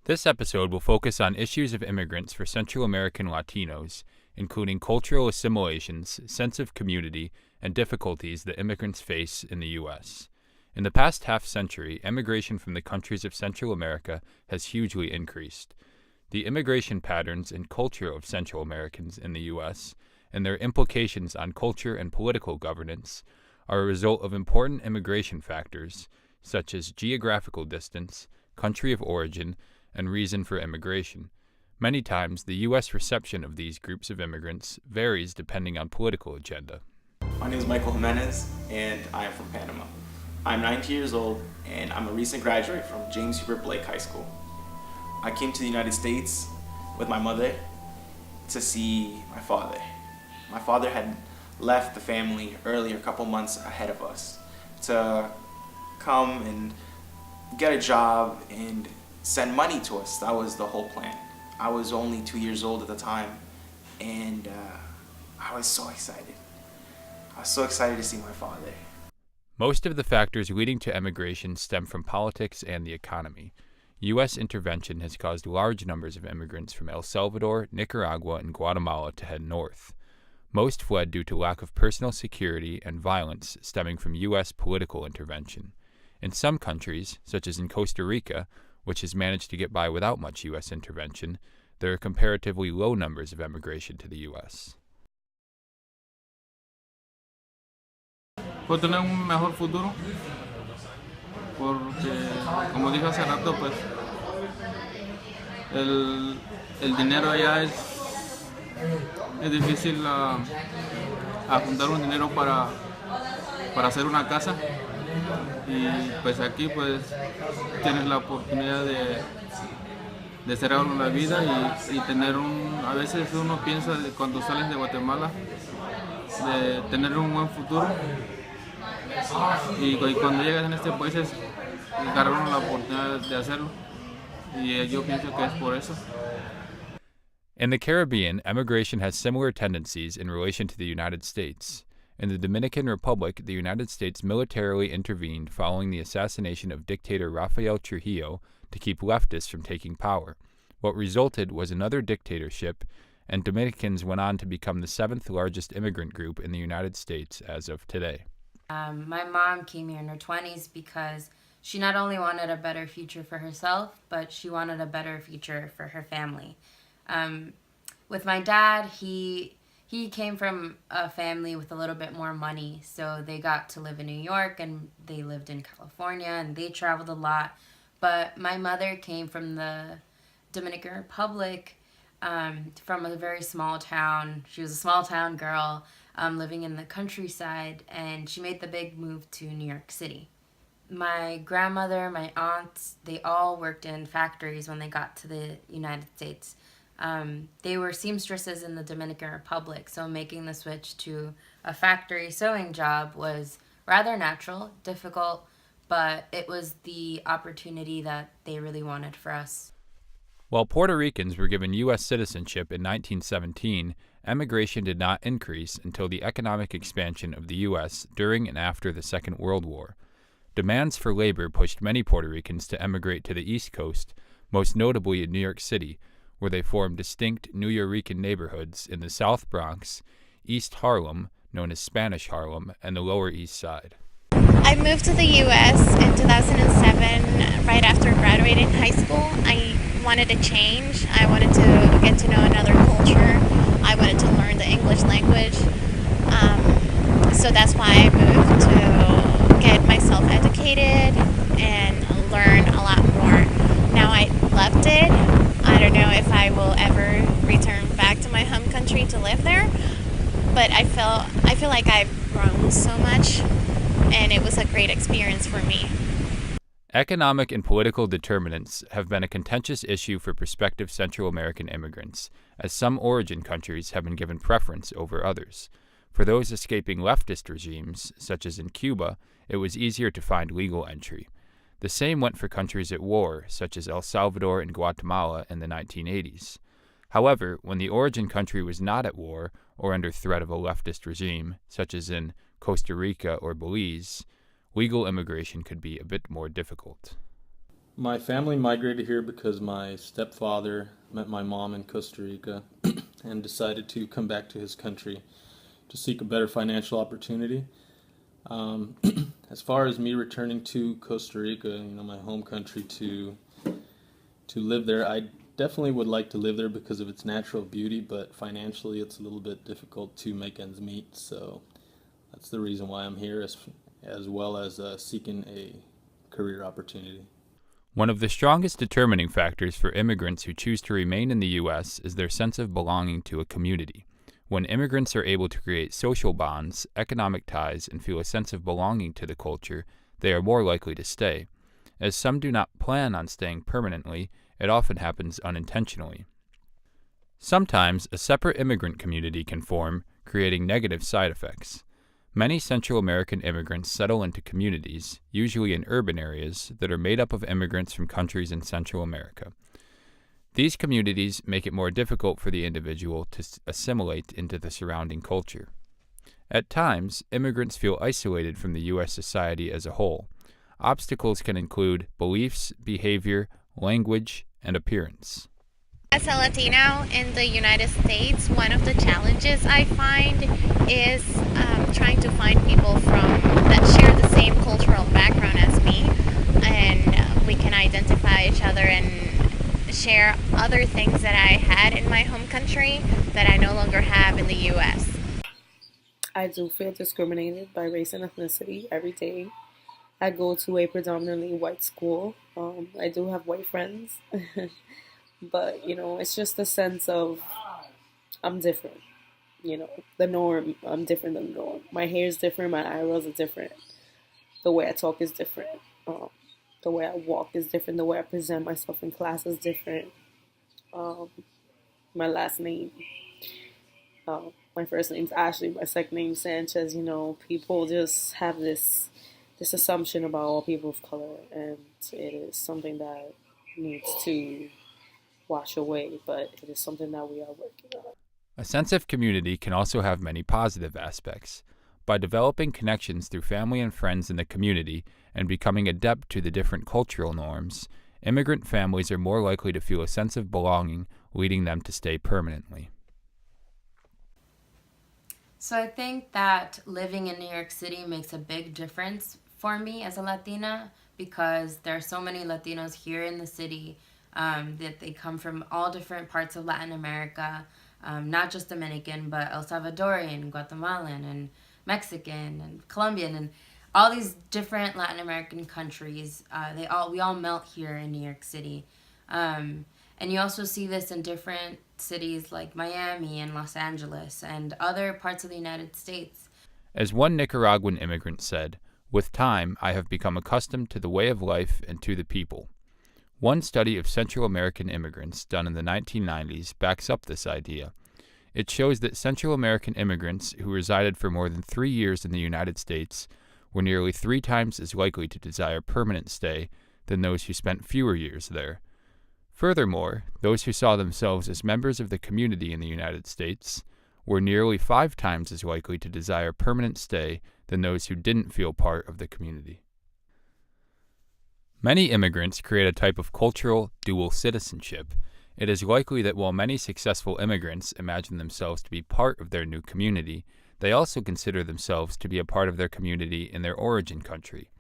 This episode will focus on issues of immigrants for Central American Latinos, including cultural assimilations, sense of community, and difficulties that immigrants face in the U.S. In the past half-century, immigration from the countries of Central America has hugely increased. The immigration patterns and culture of Central Americans in the U.S. and their implications on culture and political governance are a result of important immigration factors, such as geographical distance, country of origin, and reason for immigration. Many times, the U.S. reception of these groups of immigrants varies depending on political agenda. My name is Michael Jimenez, and I am from Panama. I'm 19 years old, and I'm a recent graduate from James Hubert Blake High School. I came to the United States with my mother to see my father. My father had left the family earlier, a couple months ahead of us, to come and get a job and send money to us. That was the whole plan. I was only 2 years old at the time, and I was so excited. I was so excited to see my father. Most of the factors leading to emigration stem from politics and the economy. U.S. intervention has caused large numbers of immigrants from El Salvador, Nicaragua, and Guatemala to head north. Most fled due to lack of personal security and violence stemming from U.S. political intervention. In some countries, such as in Costa Rica, which has managed to get by without much U.S. intervention, there are comparatively low numbers of emigration to the U.S. Por tener un mejor futuro, porque, como dije hace rato, pues el dinero allá es difícil a juntar un dinero para hacer una casa, y pues aquí pues tienes la oportunidad de ser algo en la vida y tener a veces uno piensa cuando sales de Guatemala de tener un buen futuro, y cuando llegas en este país es agarrar uno la oportunidad de hacerlo, y yo pienso que es por eso. In the Caribbean, emigration has similar tendencies in relation to the United States. In the Dominican Republic, the United States militarily intervened following the assassination of dictator Rafael Trujillo to keep leftists from taking power. What resulted was another dictatorship, and Dominicans went on to become the seventh largest immigrant group in the United States as of today. My mom came here in her 20s because she not only wanted a better future for herself, but she wanted a better future for her family. With my dad, he came from a family with a little bit more money, so they got to live in New York and they lived in California and they traveled a lot. But my mother came from the Dominican Republic, from a very small town. She was a small town girl living in the countryside, and she made the big move to New York City. My grandmother, my aunts, they all worked in factories when they got to the United States. They were seamstresses in the Dominican Republic, so making the switch to a factory sewing job was rather natural, difficult, but it was the opportunity that they really wanted for us. While Puerto Ricans were given U.S. citizenship in 1917, emigration did not increase until the economic expansion of the U.S. during and after the Second World War. Demands for labor pushed many Puerto Ricans to emigrate to the East Coast, most notably in New York City, where they formed distinct New Yorican neighborhoods in the South Bronx, East Harlem, known as Spanish Harlem, and the Lower East Side. I moved to the U.S. in 2007, right after graduating high school. I wanted to change. I wanted to get to know another culture. I wanted to learn the English language. So that's why I moved, to get myself educated and learn a lot more. Now I loved it. I don't know if I will ever return back to my home country to live there, but I feel like I've grown so much, and it was a great experience for me. Economic and political determinants have been a contentious issue for prospective Central American immigrants, as some origin countries have been given preference over others. For those escaping leftist regimes, such as in Cuba, it was easier to find legal entry. The same went for countries at war, such as El Salvador and Guatemala in the 1980s. However, when the origin country was not at war or under threat of a leftist regime, such as in Costa Rica or Belize, legal immigration could be a bit more difficult. My family migrated here because my stepfather met my mom in Costa Rica and decided to come back to his country to seek a better financial opportunity. Um, as far as me returning to Costa Rica, my home country, to live there, I definitely would like to live there because of its natural beauty, but financially it's a little bit difficult to make ends meet. So that's the reason why I'm here, as well as seeking a career opportunity. One of the strongest determining factors for immigrants who choose to remain in the U.S. is their sense of belonging to a community. When immigrants are able to create social bonds, economic ties, and feel a sense of belonging to the culture, they are more likely to stay. As some do not plan on staying permanently, it often happens unintentionally. Sometimes a separate immigrant community can form, creating negative side effects. Many Central American immigrants settle into communities, usually in urban areas, that are made up of immigrants from countries in Central America. These communities make it more difficult for the individual to assimilate into the surrounding culture. At times, immigrants feel isolated from the U.S. society as a whole. Obstacles can include beliefs, behavior, language, and appearance. As a Latino in the United States, one of the challenges I find is trying to find people that share the same cultural background as me, and we can identify each other and share other things that I had in my home country that I no longer have in the U.S. I do feel discriminated by race and ethnicity every day. I go to a predominantly white school. I do have white friends. But, it's just a sense of I'm different. The norm, I'm different than the norm. My hair is different, my eyebrows are different. The way I talk is different. The way I walk is different. The way I present myself in class is different. My last name. My first name's Ashley, my second name's Sanchez. People just have this assumption about all people of color, and it is something that needs to wash away, but it is something that we are working on. A sense of community can also have many positive aspects. By developing connections through family and friends in the community and becoming adept to the different cultural norms, immigrant families are more likely to feel a sense of belonging, leading them to stay permanently. So I think that living in New York City makes a big difference for me as a Latina, because there are so many Latinos here in the city that they come from all different parts of Latin America, not just Dominican, but El Salvadorian, Guatemalan, and Mexican, and Colombian, and all these different Latin American countries. We all melt here in New York City. And you also see this in different cities like Miami and Los Angeles and other parts of the United States. As one Nicaraguan immigrant said, "With time, I have become accustomed to the way of life and to the people." One study of Central American immigrants done in the 1990s backs up this idea. It shows that Central American immigrants who resided for more than 3 years in the United States were nearly 3 times as likely to desire permanent stay than those who spent fewer years there. Furthermore, those who saw themselves as members of the community in the United States were nearly 5 times as likely to desire permanent stay than those who didn't feel part of the community. Many immigrants create a type of cultural dual citizenship. It is likely that while many successful immigrants imagine themselves to be part of their new community, they also consider themselves to be a part of their community in their origin country.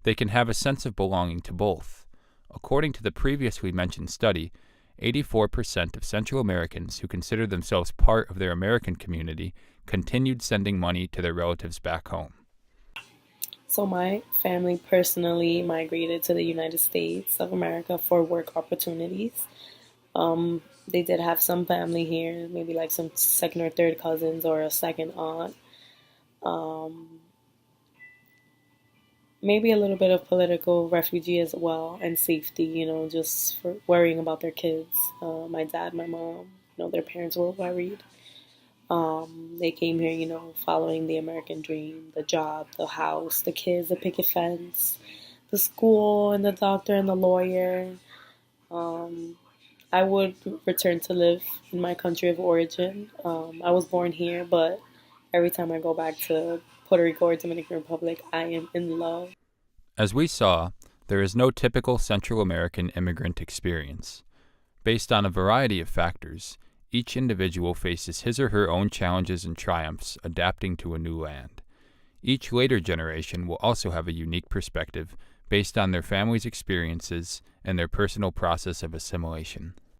They can have a sense of belonging to both. According to the previously mentioned study, 84% of Central Americans who consider themselves part of their American community continued sending money to their relatives back home. So my family personally migrated to the United States of America for work opportunities. They did have some family here, maybe like some second or third cousins or a second aunt. Maybe a little bit of political refugee as well, and safety, just for worrying about their kids. My dad, my mom, their parents were worried. They came here, following the American dream, the job, the house, the kids, the picket fence, the school, and the doctor and the lawyer. I would return to live in my country of origin. I was born here, but every time I go back to Puerto Rico or Dominican Republic, I am in love. As we saw, There is no typical Central American immigrant experience. Based on a variety of factors, each individual faces his or her own challenges and triumphs adapting to a new land. Each later generation will also have a unique perspective based on their family's experiences and their personal process of assimilation.